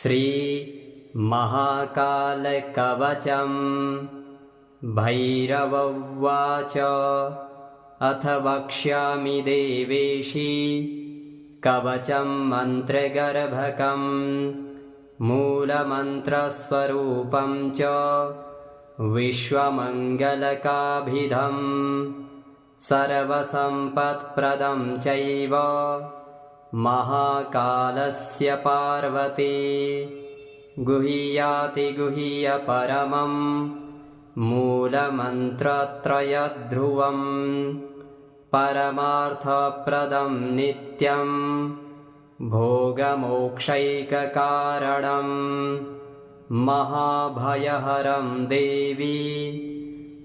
श्री महाकालकवचम्। भैरव उवाच अथ वक्ष्यामि देवेशी कवचं मन्त्रगर्भकम् मूलमन्त्रस्वरूपं च विश्वमङ्गलकाभिधम् सर्वसम्पत्प्रदं चैव महाकालस्य पार्वती। गुह्याति गुह्यपरमं मूलमन्त्रत्रयध्रुवम् परमार्थप्रदं नित्यं भोगमोक्षैककारणम् महाभयहरं देवी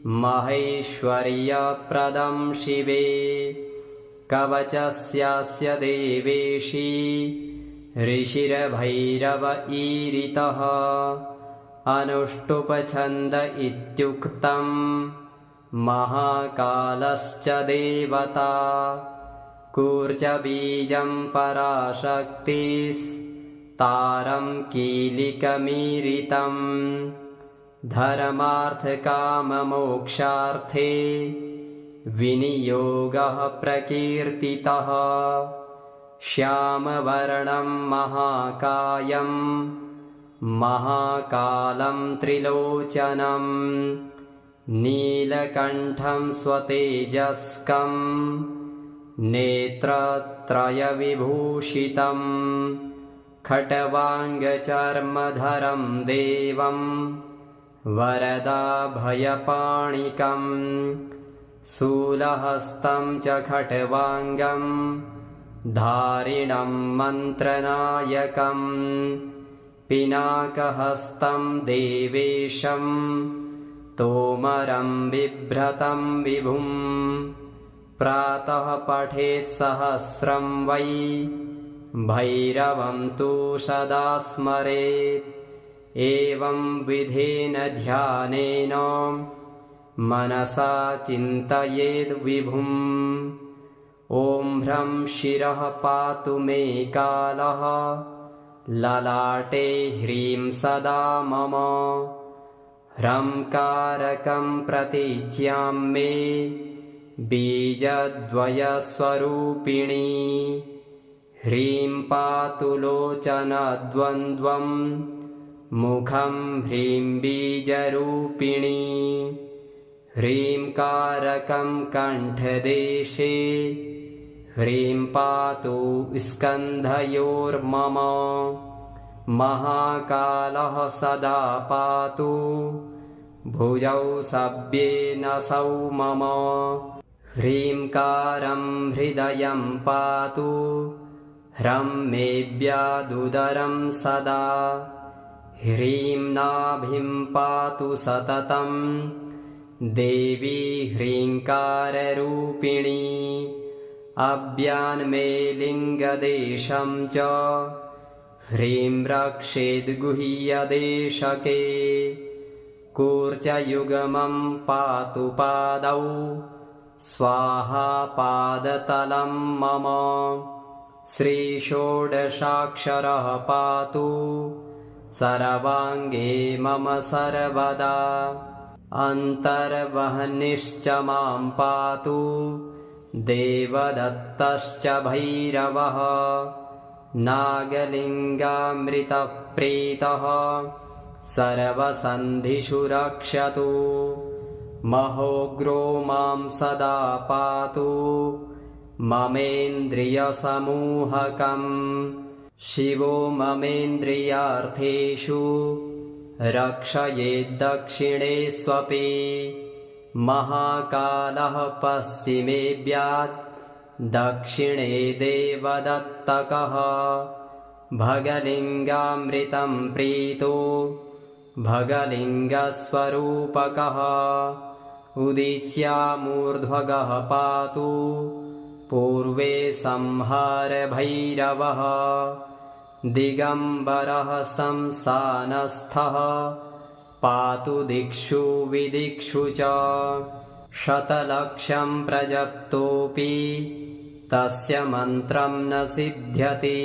महेश्वर्यप्रदं शिवे। कवचस्यास्य देवेशी ऋषिर्भैरव ईरितः अनुष्टुप् छन्द इत्युक्तं महाकालश्च देवता। कूर्चबीजं पराशक्तिस्तारं कीलिकमीरितं धर्मार्थकाममोक्षार्थे विनियोगः प्रकीर्तितः। श्यामवर्णं महाकायं महाकालं त्रिलोचनं नीलकण्ठं स्वतेजस्कं नेत्रत्रयविभूषितं खट्वाङ्गचर्मधरं देवं वरदाभयपाणिकम् शूलहस्तं च खट्वाङ्गं धारिणं मन्त्रनायकं पिनाकहस्तं देवेशं तोमरं बिभ्रतं विभुं। प्रातः पठेत् सहस्रं वै भैरवं तु सदा स्मरेत्। एवं विधेन ध्यानेन मनसा चिन्तयेद् विभुम्। ॐ ह्रं शिरः पातु मे कालः ललाटे ह्रीं सदा मम। ह्रं कारकं प्रतीच्यां मे बीजद्वयस्वरूपिणी। ह्रीं पातु लोचनद्वन्द्वं मुखं ह्रीं बीजरूपिणी। ह्रीं कारकं कण्ठदेशे ह्रीं पातु स्कन्धयोर्मम। महाकालः सदा पातु भुजौ सव्येनसौ मम। ह्रीं कारं हृदयं पातु ह्रं मेऽव्यादुदरं सदा। ह्रीं नाभिं पातु सततं देवी ह्रीङ्काररूपिणी। अव्यान्मे लिङ्गदेशं च ह्रीं रक्षेद्गुह्यदेशके। कूर्चयुग्मं पातु पादौ स्वाहा पादतलं मम। श्रीषोडशाक्षरः पातु सर्वाङ्गे मम सर्वदा। अन्तर्वह्निश्च मां पातु देवदत्तश्च भैरवः। नागलिङ्गामृतप्रीतः सर्वसन्धिषु रक्षतु। महोग्रो मां सदा पातु ममेन्द्रियसमूहकम्। शिवो ममेन्द्रियार्थेषु रक्षयेद्दक्षिणे स्वपि। महाकालः पश्चिमेऽव्यात् दक्षिणे देवदत्तकः। भगलिङ्गामृतं प्रीतो भगलिङ्गस्वरूपकः। उदीच्यामूर्ध्वगः पातु पूर्वे संहारभैरवः। दिगम्बरः संसानस्थः पातु दिक्षु विदिक्षु च। शतलक्षं प्रजप्तोऽपि तस्य मन्त्रं न सिद्ध्यति।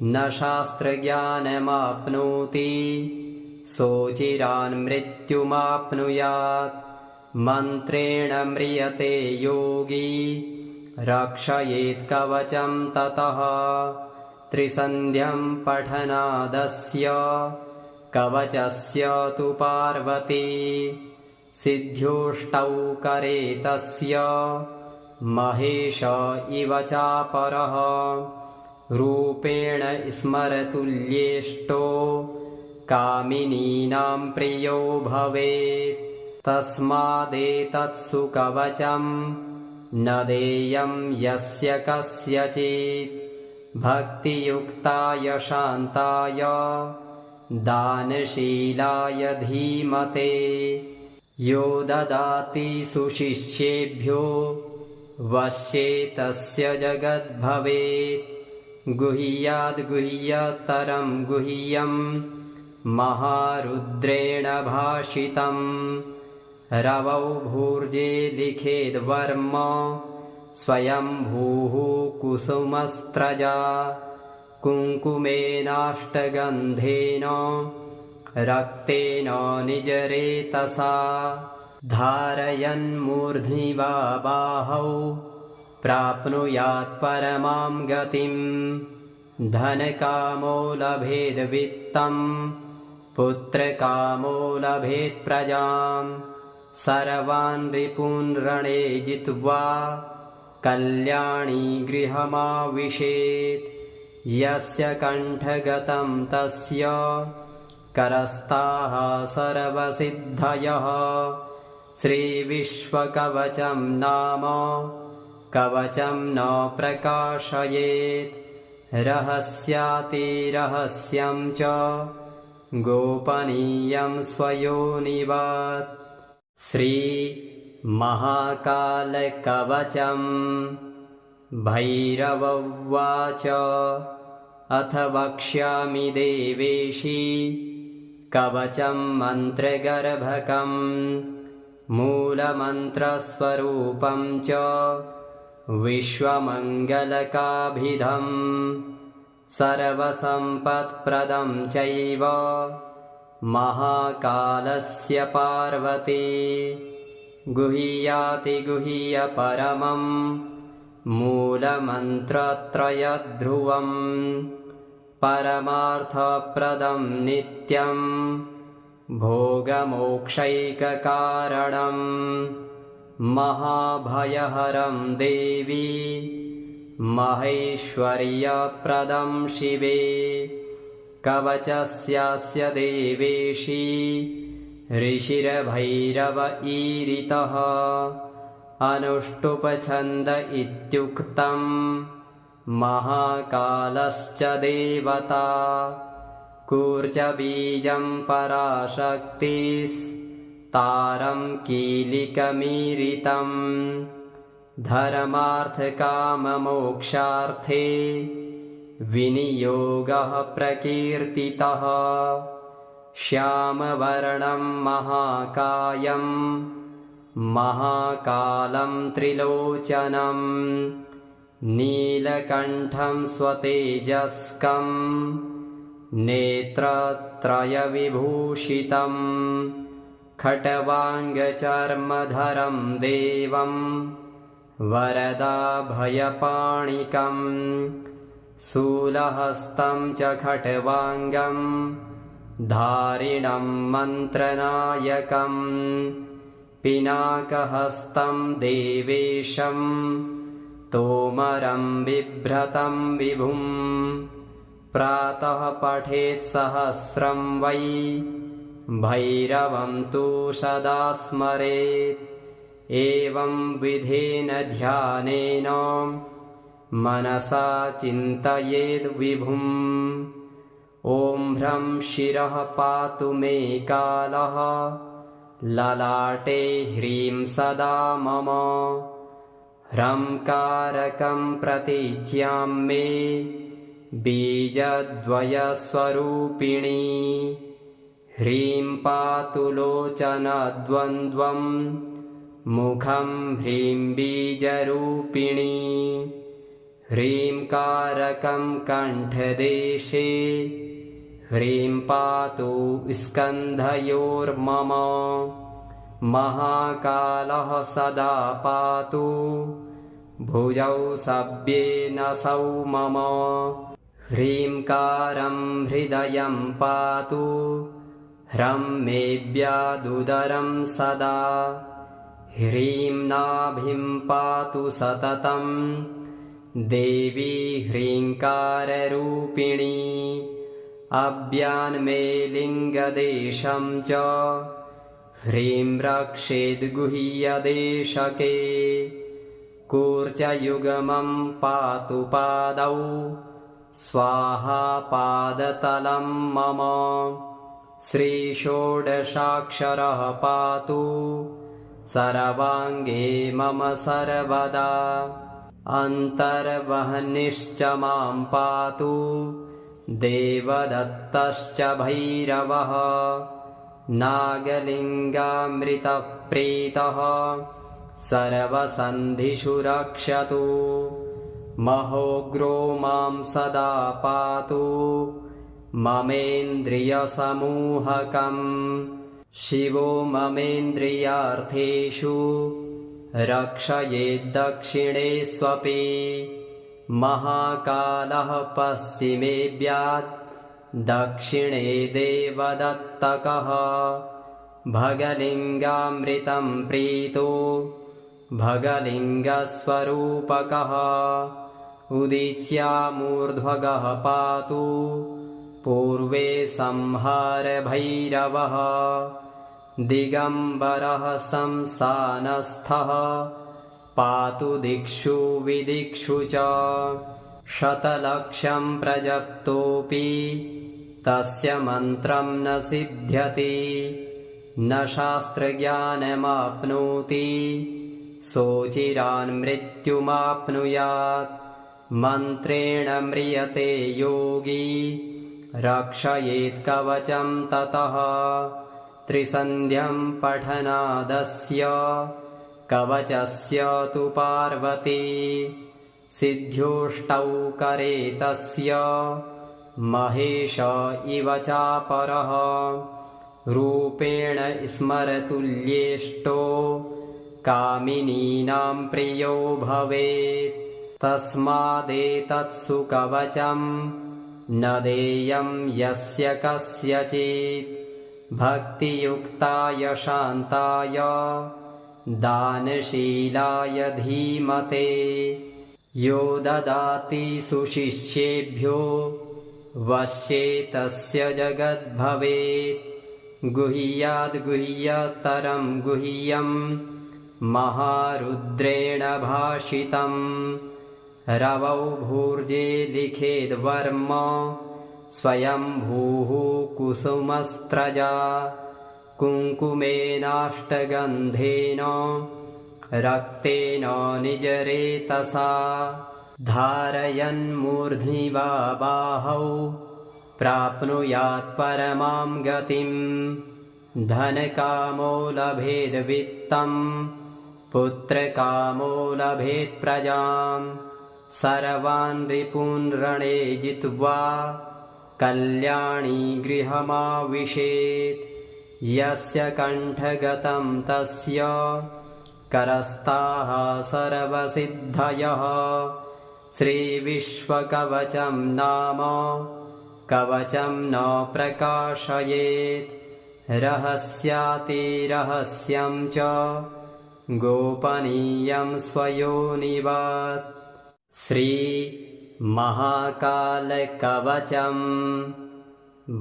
न शास्त्रज्ञानमाप्नोति सोचिरान् मृत्युमाप्नुयात् मन्त्रेण म्रियते योगी रक्षयेत् कवचं ततः त्रिसन्ध्यं पठनादस्य कवचस्य तु पार्वती सिद्ध्योष्टौ करे तस्य महेश इव चापरः रूपेण स्मरतुल्येष्टो कामिनीनां प्रियो भवेत् तस्मादेतत्सु कवचं न देयं यस्य कस्यचित् भक्तियुक्ताय शान्ताय दानशीलाय धीमते यो ददाति सुशिष्येभ्यो वश्ये तस्य जगद्भवेत् गुह्याद्गुह्यतरं गुह्यं महारुद्रेण भाषितम् रवौ भूर्जे लिखेद्वर्म स्वयंभूः कुसुमस्त्रजा कुङ्कुमेनाष्टगन्धेन रक्तेन निजरेतसा धारयन्मूर्ध्नि वा बाहौ प्राप्नुयात् परमां गतिम् धनकामो लभेद्वित्तं पुत्रकामो लभेत् प्रजाम् सर्वान् रिपून् रणे जित्वा कल्याणी गृहमाविशेत् यस्य कण्ठगतं तस्य करस्ताः सर्वसिद्धयः श्रीविश्वकवचं नाम कवचं न प्रकाशयेत् रहस्यातिरहस्यं च गोपनीयं स्वयोनिवत् श्रीमहाकालकवचम् भैरव उवाच अथ वक्ष्यामि देवेशि कवचं मन्त्रगर्भकम् मूलमन्त्रस्वरूपं च विश्वमङ्गलकाभिधम् सर्वसम्पत्प्रदं चैव महाकालस्य पार्वती गुह्यातिगुह्यपरमं मूलमन्त्रत्रयध्रुवम् परमार्थप्रदं नित्यं भोगमोक्षैककारणं महाभयहरं देवी महेश्वर्यप्रदं शिवे कवचस्यास्य देवेशी ऋषिर्भैरव ईरितः अनुष्टुप्छन्द इत्युक्तं महाकालश्च देवता कूर्चबीजं पराशक्तिस्तारं कीलिकमीरितं धर्मार्थकाममोक्षार्थे विनियोगः प्रकीर्तितः श्यामवर्णं महाकायं महाकालं त्रिलोचनं नीलकण्ठं स्वतेजस्कं नेत्रत्रयविभूषितं खट्वाङ्गचर्मधरं देवं वरदाभयपाणिकं शूलहस्तं च खट्वाङ्गं धारिणं मन्त्रनायकं पिनाकहस्तं देवेशं तोमरं बिभ्रतं विभुं प्रातः पठेत् सहस्रं वै भैरवं तु सदा स्मरेत् एवं विधेन ध्यानेन मनसा चिन्तयेद् विभुम् ॐ ह्रं शिरः पातु मे कालः ललाटे ह्रीं सदा मम ह्रंकारकं प्रतीच्यां मे बीजद्वयस्वरूपिणी ह्रीं पातु लोचनद्वन्द्वं मुखं ह्रीं बीजरूपिणी ह्रीङ्कारकं कण्ठदेशे ह्रीं पातु स्कन्धयोर्मम महाकालः सदा पातु भुजौ सव्येन सौ मम ह्रीङ्कारं हृदयं पातु ह्रं मेऽव्यादुदरं सदा ह्रीं नाभिं पातु सततं देवी ह्रीङ्काररूपिणी अव्यान्मे लिङ्गदेशं च ह्रीं रक्षेद्गुह्यदेशके कूर्चयुग्मं पातु पादौ स्वाहा पादतलं मम श्रीषोडशाक्षरः पातु सर्वाङ्गे मम सर्वदा अन्तर्वह्निश्च मां पातु देवदत्तश्च भैरवः नागलिङ्गामृतप्रीतः सर्वसन्धिषु रक्षतु महोग्रो मां सदा पातु ममेन्द्रियसमूहकम् शिवो ममेन्द्रियार्थेषु रक्षयेद्दक्षिणे स्वपि महाकालः पश्चिमेऽव्यात् दक्षिणे देवदत्तकः भगलिङ्गामृतं प्रीतो भगलिङ्गस्वरूपकः उदीच्यामूर्ध्वगः पातु पूर्वे संहारभैरवः दिगम्बरः संसानस्थः पातु दिक्षु विदिक्षु च शतलक्षं प्रजप्तोऽपि तस्य मन्त्रं न सिद्ध्यति न शास्त्रज्ञानमाप्नोति सोचिरान् मृत्युमाप्नुयात् मन्त्रेण म्रियते योगी रक्षयेत् कवचं ततः त्रिसन्ध्यं पठनादस्य कवचस्य तु पार्वती सिद्ध्योष्टौ करे तस्य महेश इव चापरः रूपेण स्मरतुल्येष्टो कामिनीनां प्रियो भवेत् तस्मादेतत्सु कवचं न देयं यस्य कस्यचित् भक्तियुक्ताय शान्ताय दानशीलाय धीमते यो ददाति सुशिष्येभ्यो वश्ये तस्य जगद्भवेत् गुह्याद्गुह्यतरं गुह्यं महारुद्रेण भाषितम् रवौ भूर्जे लिखेद्वर्म स्वयंभूः कुसुमस्त्रजा कुङ्कुमेनाष्टगन्धेन रक्तेन निजरेतसा धारयन्मूर्ध्नि वा बाहौ प्राप्नुयात् परमां गतिम् धनकामो लभेद्वित्तं पुत्रकामो लभेत् प्रजाम् सर्वान् रिपून् रणे जित्वा कल्याणी गृहमाविशेत् यस्य कण्ठगतं तस्य करस्ताः सर्वसिद्धयः श्रीविश्वकवचं नाम कवचं न प्रकाशयेत् रहस्यातिरहस्यं च गोपनीयं स्वयोनिवत् श्री महाकालकवचं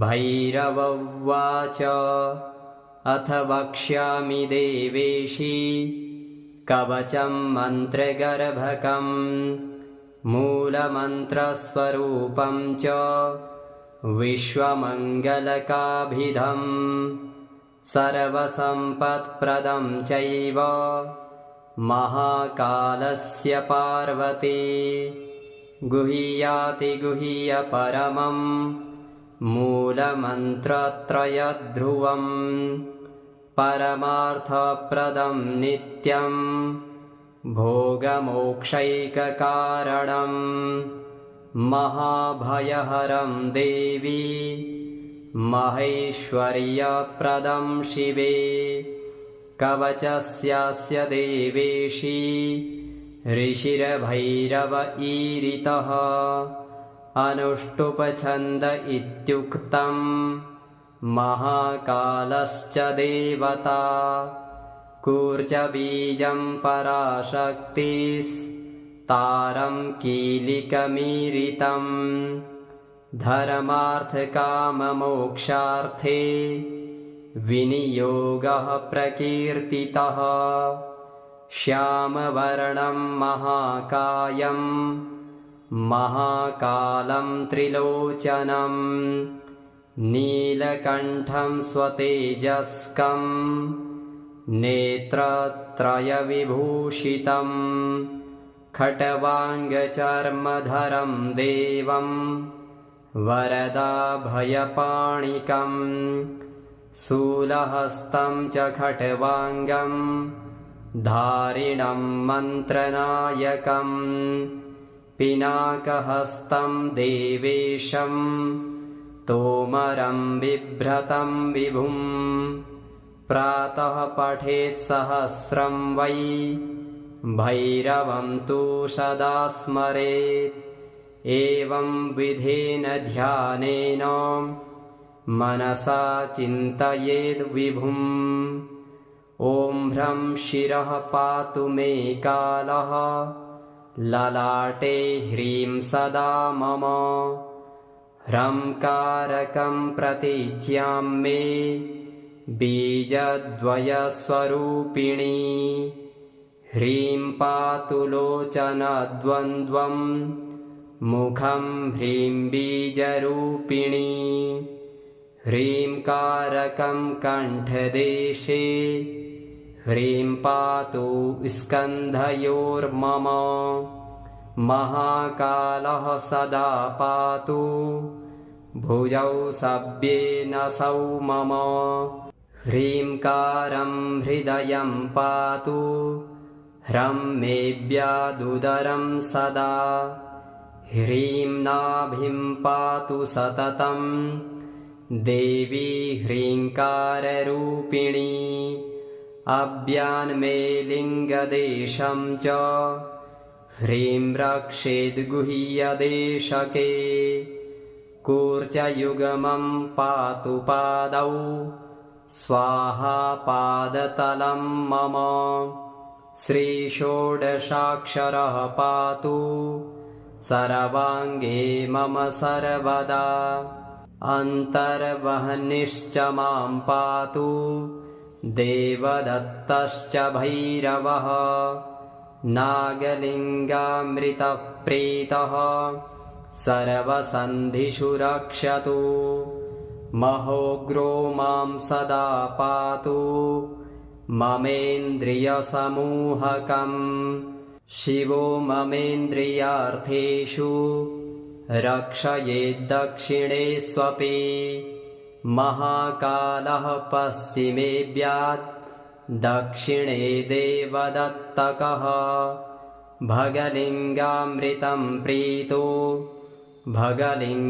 भैरव उवाच अथ वक्ष्यामि देवेशी कवचं मन्त्रगर्भकं मूलमन्त्रस्वरूपं च विश्वमङ्गलकाभिधम् सर्वसम्पत्प्रदं चैव महाकालस्य पार्वती गुह्यातिगुह्यपरमं मूलमन्त्रत्रयध्रुवम् परमार्थप्रदं नित्यं भोगमोक्षैककारणं महाभयहरं देवी महेश्वर्यप्रदं शिवे कवचस्यास्य देवेशी ऋषिर्भैरव ईरितः अनुष्टुप्छन्द इत्युक्तं महाकालश्च देवता कूर्चबीजं पराशक्तिस्तारं कीलिकमीरितं धर्मार्थकाममोक्षार्थे विनियोगः प्रकीर्तितः श्यामवर्णं महाकायं महाकालं त्रिलोचनं नीलकण्ठं स्वतेजस्कं नेत्रत्रयविभूषितं खट्वाङ्गचर्मधरं देवं वरदाभयपाणिकं शूलहस्तं च खट्वाङ्गं धारिणं मन्त्रनायकं पिनाकहस्तं देवेशं तोमरं बिभ्रतं विभुं प्रातः पठेत् सहस्रं वै भैरवं तु सदा स्मरेत् एवं विधेन ध्यानेन मनसा चिन्तयेद् विभुम् ॐ ह्रं शिरः पातु मे कालः ललाटे ह्रीं सदा मम ह्रंकारकं प्रतीच्यां मे बीजद्वयस्वरूपिणी ह्रीं पातु लोचनद्वन्द्वं मुखं ह्रीं बीजरूपिणी ह्रींकारकं कण्ठदेशे ह्रीं पातु स्कन्धयोर्मम महाकालः सदा पातु भुजौ सव्येनसौ मम ह्रींकारं हृदयं पातु ह्रं मेऽव्यादुदरं सदा ह्रीं नाभिं पातु सततं देवी ह्रींकाररूपिणी अव्यान्मे लिङ्गदेशं च ह्रीं रक्षेद्गुह्यदेशके कूर्चयुग्मं पातु पादौ स्वाहा पादतलं मम श्रीषोडशाक्षरः पातु सर्वाङ्गे मम सर्वदा अन्तर्वह्निश्च मां पातु देवदत्तश्च भैरवः नागलिङ्गामृतप्रीतः सर्वसन्धिषु रक्षतु महोग्रो मां सदा पातु ममेन्द्रियसमूहकम् शिवो ममेन्द्रियार्थेषु रक्षयेद्दक्षिणे स्वपि महाकालः पश्चिमेऽव्यात् दक्षिणे देवदत्तकः भगलिङ्गामृतं प्रीतो भगलिङ्गस्वरूपकः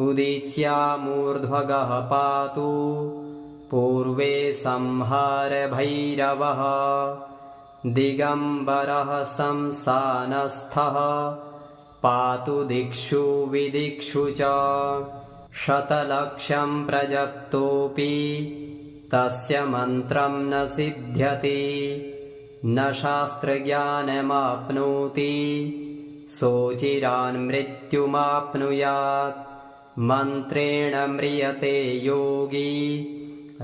उदीच्यामूर्ध्वगः पातु पूर्वे संहारभैरवः दिगम्बरः संसानस्थः पातु दिक्षु विदिक्षु च शतलक्षं प्रजप्तोऽपि तस्य मन्त्रं न सिद्ध्यति न शास्त्रज्ञानमाप्नोति सोचिरान् मृत्युमाप्नुयात् मन्त्रेण म्रियते योगी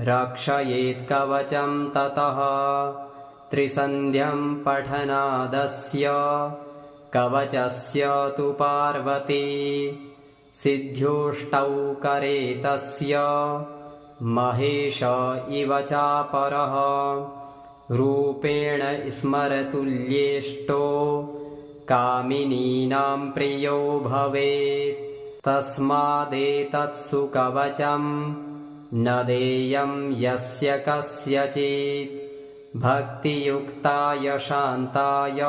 रक्षयेत् कवचं ततः त्रिसन्ध्यं पठनादस्य कवचस्य तु पार्वती सिद्ध्योष्टौ करे तस्य महेश इव चापरः रूपेण स्मरतुल्येष्टो कामिनीनां प्रियो भवेत् तस्मादेतत्सु कवचं न देयं यस्य कस्यचित् भक्तियुक्ताय शान्ताय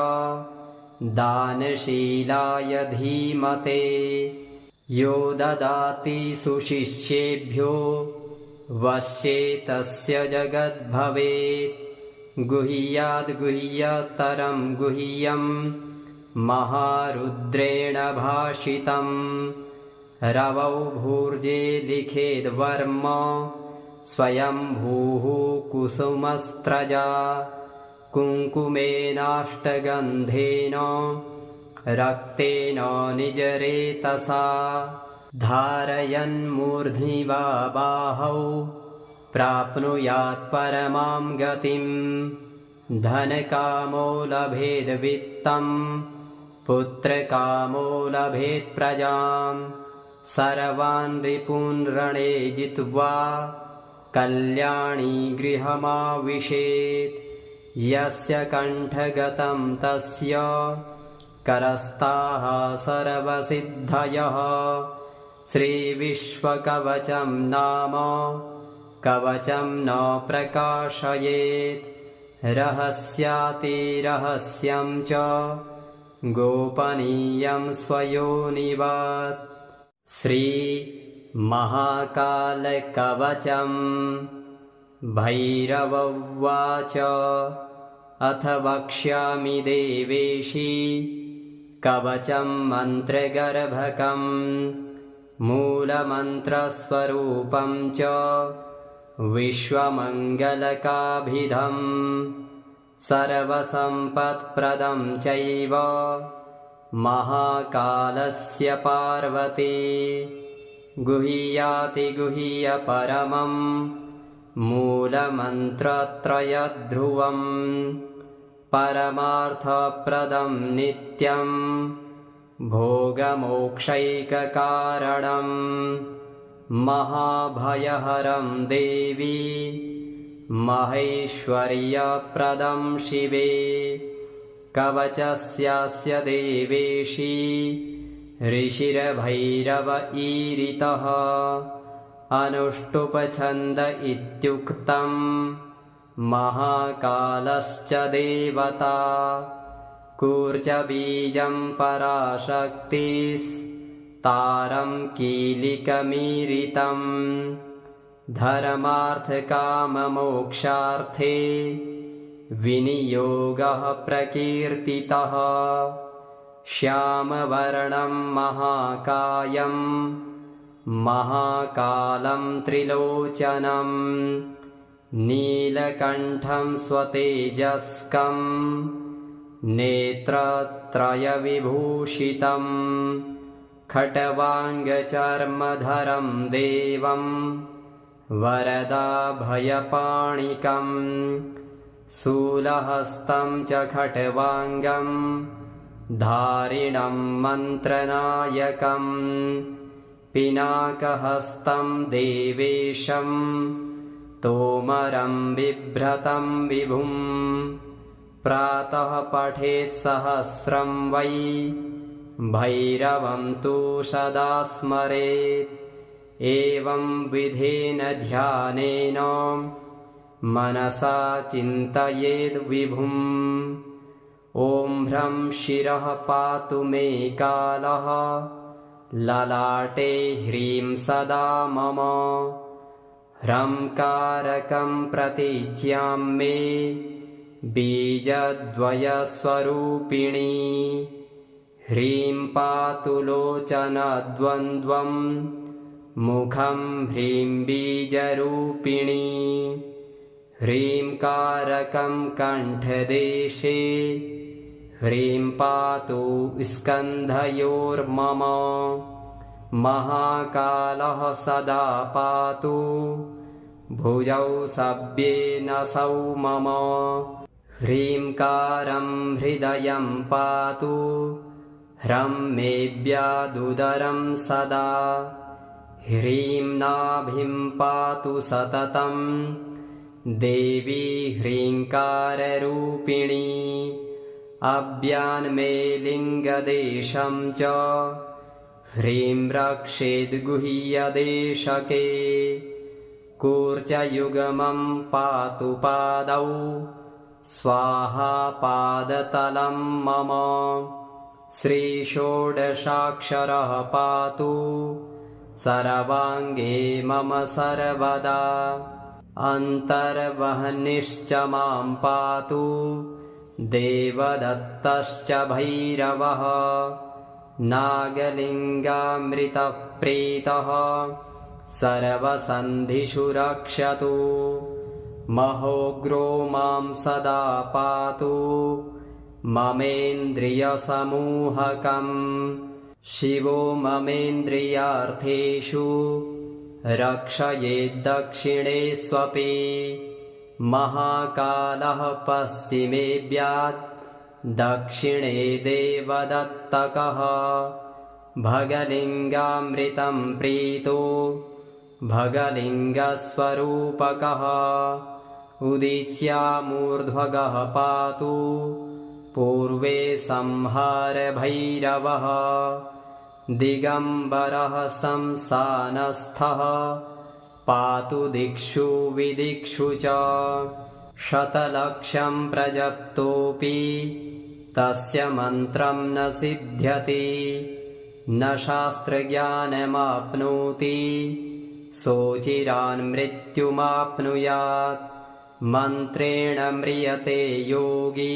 दानशीलाय धीमते यो ददाति सुशिष्येभ्यो वश्येतस्य जगद्भवेत् गुह्याद्गुह्यतरं गुह्यं महारुद्रेण भाषितं रवौ भूर्जे लिखेद्वर्म स्वयंभूः कुसुमस्त्रजा कुङ्कुमेनाष्टगन्धेन रक्तेन निजरेतसा धारयन्मूर्ध्नि वा बाहौ प्राप्नुयात् परमां गतिं धनकामो लभेद्वित्तं पुत्रकामो लभेत् प्रजां सर्वान् रिपून् रणे जित्वा कल्याणी गृहमाविशेत् यस्य कण्ठगतं तस्य करस्ताः सर्वसिद्धयः श्रीविश्वकवचं नाम कवचं न प्रकाशयेत् रहस्यातिरहस्यं च गोपनीयं स्वयोनिवत् श्रीमहाकालकवचम् भैरव उवाच अथ वक्ष्यामि देवेशि कवचं मन्त्रगर्भकम् मूलमन्त्रस्वरूपं च विश्वमङ्गलकाभिधम् सर्वसम्पत्प्रदं चैव महाकालस्य पार्वती गुह्यातिगुह्यपरमं मूलमन्त्रत्रयध्रुवम् परमार्थप्रदं नित्यं भोगमोक्षैककारणम् महाभयहरं देवी महेश्वर्यप्रदं शिवे कवचस्यास्य देवेशी ऋषिर्भैरव ईरितः अनुष्टुप्छन्द इत्युक्तं महाकालश्च देवता कूर्चबीजं पराशक्तिस्तारं कीलिकमीरितं धर्मार्थकाममोक्षार्थे विनियोगः प्रकीर्तितः श्यामवर्णं महाकायं महाकालं त्रिलोचनं नीलकण्ठं स्वतेजस्कं नेत्रत्रयविभूषितं खट्वाङ्गचर्मधरं देवं वरदाभयपाणिकं शूलहस्तं च खट्वाङ्गं धारिणं मन्त्रनायकं पिनाकहस्तं देवेशं तोमरं बिभ्रतं विभुं प्रातः पठेत् सहस्रं वै भैरवं तु सदा स्मरेत् एवं विधेन ध्यानेन मनसा चिन्तयेद् विभुम् ॐ ह्रं शिरः पातु मे कालः ललाटे ह्रीं सदा मम ह्रंकारकं प्रतीच्यां मे बीजद्वयस्वरूपिणी ह्रीं पातु लोचनद्वन्द्वं मुखं ह्रीं बीजरूपिणी ह्रींकारकं कण्ठदेशे ह्रीं पातु स्कन्धयोर्मम महाकालः सदा पातु भुजौ सव्येनसौ मम ह्रींकारं हृदयं पातु ह्रं मेऽव्यादुदरं सदा ह्रीं नाभिं पातु सततं देवी ह्रींकाररूपिणी अव्यान्मे लिङ्गदेशं च ह्रीं रक्षेद्गुह्यदेशके कूर्चयुग्मं पातु पादौ स्वाहा पादतलं मम श्रीषोडशाक्षरः पातु सर्वाङ्गे मम सर्वदा अन्तर्वह्निश्च मां पातु देवदत्तश्च भैरवः नागलिङ्गामृतप्रीतः सर्वसन्धिषु रक्षतु महोग्रो मां सदा पातु ममेन्द्रियसमूहकम् शिवो ममेन्द्रियार्थेषु रक्षयेद्दक्षिणे स्वपि महाकालः पश्चिमेऽव्यात् दक्षिणे देवदत्तकः भगलिङ्गामृतं प्रीतो भगलिङ्गस्वरूपकः उदीच्यामूर्ध्वगः पातु पूर्वे संहारभैरवः दिगम्बरः संसानस्थः पातु दिक्षु विदिक्षु च शतलक्षं प्रजप्तोऽपि तस्य मन्त्रं न सिद्ध्यति न शास्त्रज्ञानमाप्नोति सोचिरान् मृत्युमाप्नुयात् मन्त्रेण म्रियते योगी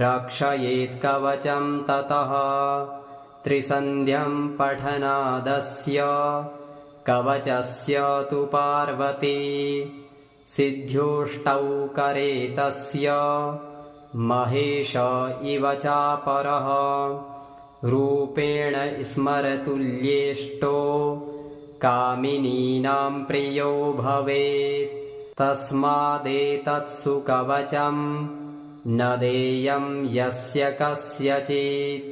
रक्षयेत् कवचं ततः त्रिसन्ध्यं पठनादस्य कवचस्य तु पार्वती सिद्ध्योष्टौ करे तस्य महेश इव चापरः रूपेण स्मरतुल्येष्टो कामिनीनां प्रियो भवेत् तस्मादेतत्सु कवचं न देयं यस्य कस्यचित्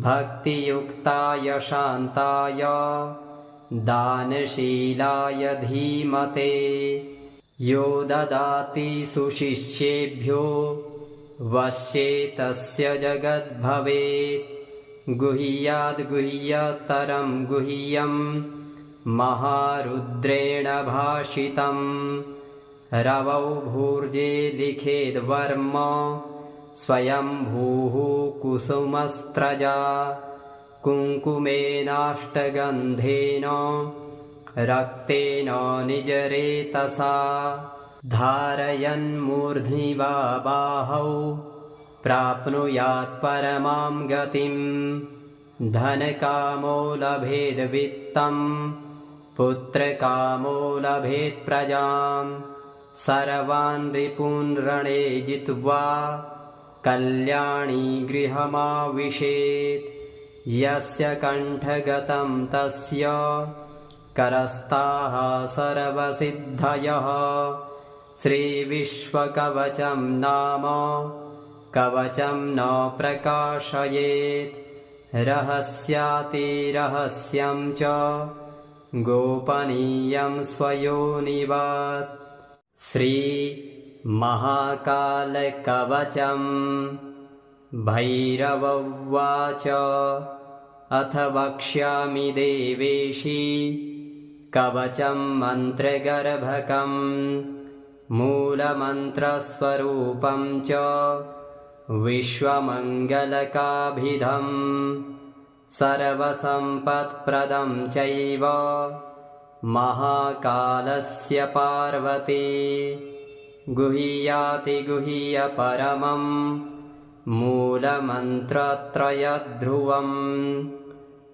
भक्तियुक्ताय शान्ताय दानशीलाय धीमते यो ददाति सुशिष्येभ्यो वश्ये तस्य जगद्भवेत् गुह्याद्गुह्यतरं गुह्यं महारुद्रेण भाषितम् रवौ भूर्जे लिखेद्वर्म स्वयंभूः कुसुमस्त्रजा कुङ्कुमेनाष्टगन्धेन रक्तेन निजरेतसा धारयन्मूर्ध्नि वा बाहौ प्राप्नुयात् परमां गतिम् धनकामो लभेद्वित्तं पुत्रकामो लभेत् प्रजाम् सर्वान् रिपून् रणे जित्वा कल्याणी गृहमाविशेत् यस्य कण्ठगतं तस्य करस्ताः सर्वसिद्धयः श्रीविश्वकवचं नाम कवचं न प्रकाशयेत् रहस्यातिरहस्यं च गोपनीयं स्वयोनिवत् श्रीमहाकालकवचम् भैरव उवाच अथ वक्ष्यामि देवेशी कवचं मन्त्रगर्भकम् मूलमन्त्रस्वरूपं च विश्वमङ्गलकाभिधम् सर्वसम्पत्प्रदं चैव महाकालस्य पार्वती गुह्याति गुह्यपरमम् मूलमन्त्रत्रयध्रुवम्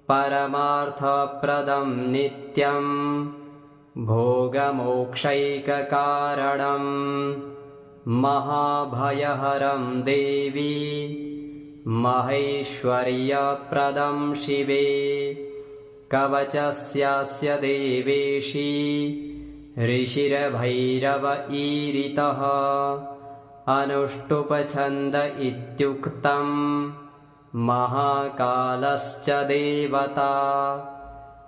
परमार्थप्रदं नित्यं भोगमोक्षैककारणम् महाभयहरं देवी महेश्वर्यप्रदं शिवे कवचस्यास्य देवेशी ऋषिर्भैरव ईरितः अनुष्टुप्छन्द इत्युक्तं महाकालश्च देवता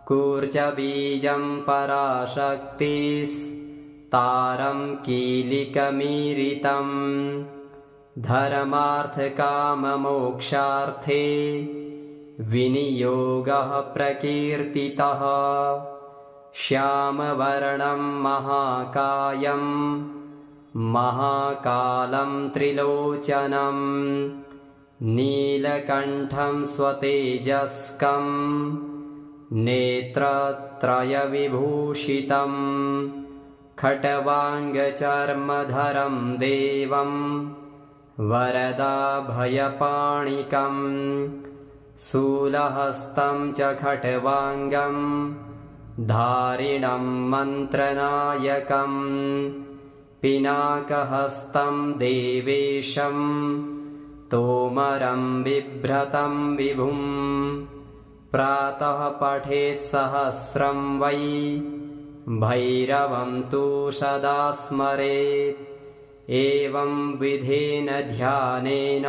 कूर्चबीजं पराशक्तिस्तारं कीलिकमीरितं धर्मार्थकाममोक्षार्थे विनियोगः प्रकीर्तितः श्यामवर्णं महाकायं महाकालं त्रिलोचनं नीलकण्ठं स्वतेजस्कं नेत्रत्रयविभूषितं खट्वाङ्गचर्मधरं देवं वरदाभयपाणिकं शूलहस्तं च खट्वाङ्गं धारिणं मन्त्रनायकं पिनाकहस्तं देवेशं तोमरं बिभ्रतं विभुं प्रातः पठेत् सहस्रं वै भैरवं तु सदा स्मरेत् एवं विधेन ध्यानेन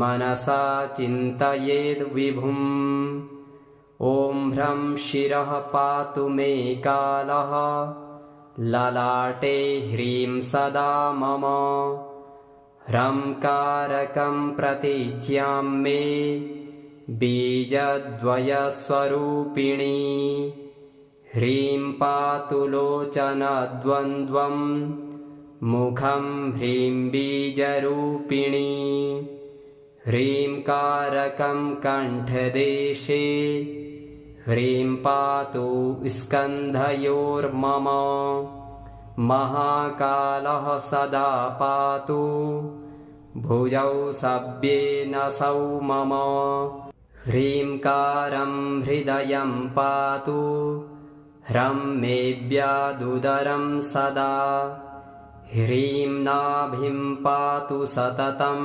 मनसा चिन्तयेद् विभुम् ॐ ह्रं शिरः पातु मे कालः ललाटे ह्रीं सदा मम ह्रंकारकं प्रतीच्यां मे बीजद्वयस्वरूपिणी ह्रीं पातु लोचनद्वन्द्वं मुखं ह्रीं बीजरूपिणी ह्रींकारकं कण्ठदेशे ह्रीं पातु स्कन्धयोर्मम महाकालः सदा पातु भुजौ सव्येनसौ मम ह्रींकारं हृदयं पातु ह्रं मेऽव्यादुदरं सदा ह्रीं नाभिं पातु सततं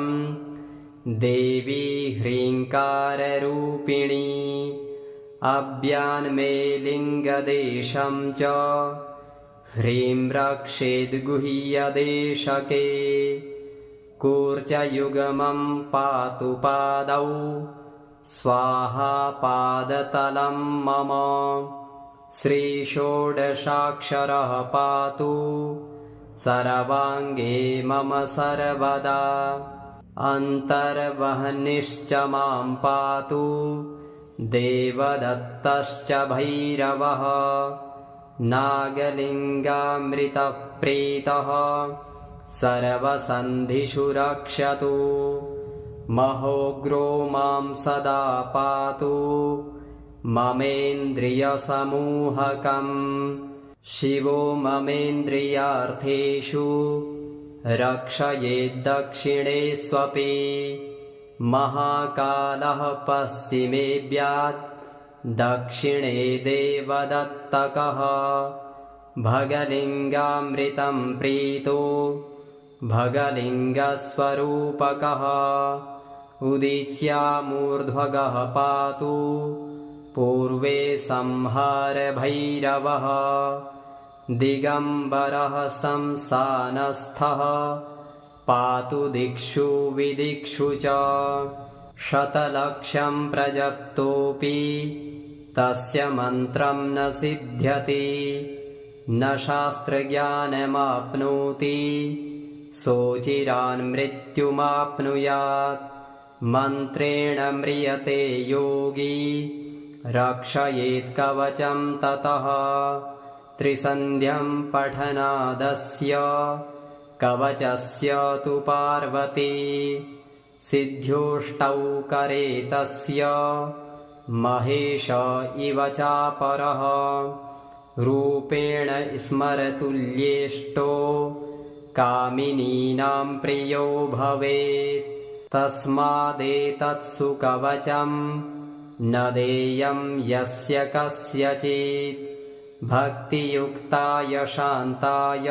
देवी ह्रींकाररूपिणी अव्यान्मे लिङ्गदेशं च ह्रीं रक्षेद्गुह्यदेशके कूर्चयुग्मं पातु पादौ स्वाहा पादतलं मम श्रीषोडशाक्षरः पातु सर्वाङ्गे मम सर्वदा अन्तर्वह्निश्च मां पातु देवदत्तश्च भैरवः नागलिङ्गामृतप्रीतः सर्वसन्धिषु रक्षतु महोग्रो मां सदा पातु ममेन्द्रियसमूहकम् शिवो ममेन्द्रियार्थेषु रक्षयेद्दक्षिणे स्वपि महाकालः पश्चिमेऽव्यात् दक्षिणे देवदत्तकः भगलिङ्गामृतं प्रीतो भगलिङ्गस्वरूपकः उदीच्यामूर्ध्वगः पातु पूर्वे संहारभैरवः दिगम्बरः संसानस्थः पातु दिक्षु विदिक्षु च शतलक्षं प्रजप्तोऽपि तस्य मन्त्रं न सिद्ध्यति न शास्त्रज्ञानमाप्नोति सोचिरान् मृत्युमाप्नुयात् मन्त्रेण म्रियते योगी रक्षयेत् कवचं ततः त्रिसन्ध्यं पठनादस्य कवचस्य तु पार्वती सिद्ध्योष्टौ करे तस्य महेश इव चापरः रूपेण स्मरतुल्येष्टो कामिनीनां प्रियो भवेत् तस्मादेतत्सु कवचं न देयं यस्य कस्यचित् भक्तियुक्ताय शान्ताय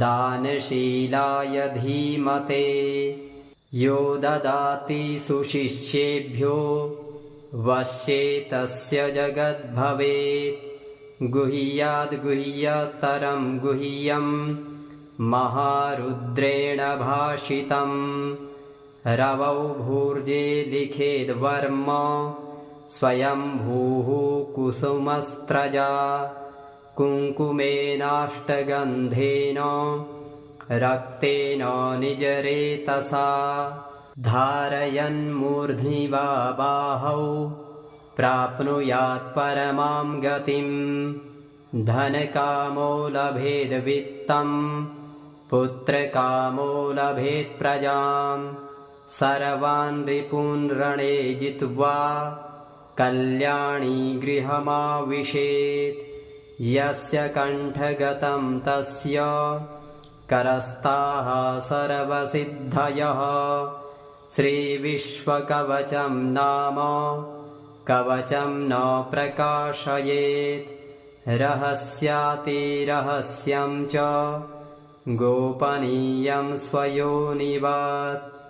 दानशीलाय धीमते यो ददाति सुशिष्येभ्यो वश्ये तस्य जगद्भवेत् गुह्याद्गुह्यतरं गुह्यं महारुद्रेण भाषितम् रवौ भूर्जे लिखेद्वर्म स्वयंभूः कुसुमस्त्रजा कुङ्कुमेनाष्टगन्धेन रक्तेन निजरेतसा धारयन्मूर्ध्नि वा बाहौ प्राप्नुयात् परमां गतिं धनकामो लभेद्वित्तं पुत्रकामो लभेत्प्रजां सर्वान् रिपून् रणे जित्वा कल्याणी गृहमाविशेत् यस्य कण्ठगतं तस्य करस्ताः सर्वसिद्धयः श्रीविश्वकवचं नाम कवचं न प्रकाशयेत् रहस्यातिरहस्यं च गोपनीयं स्वयोनिवत्।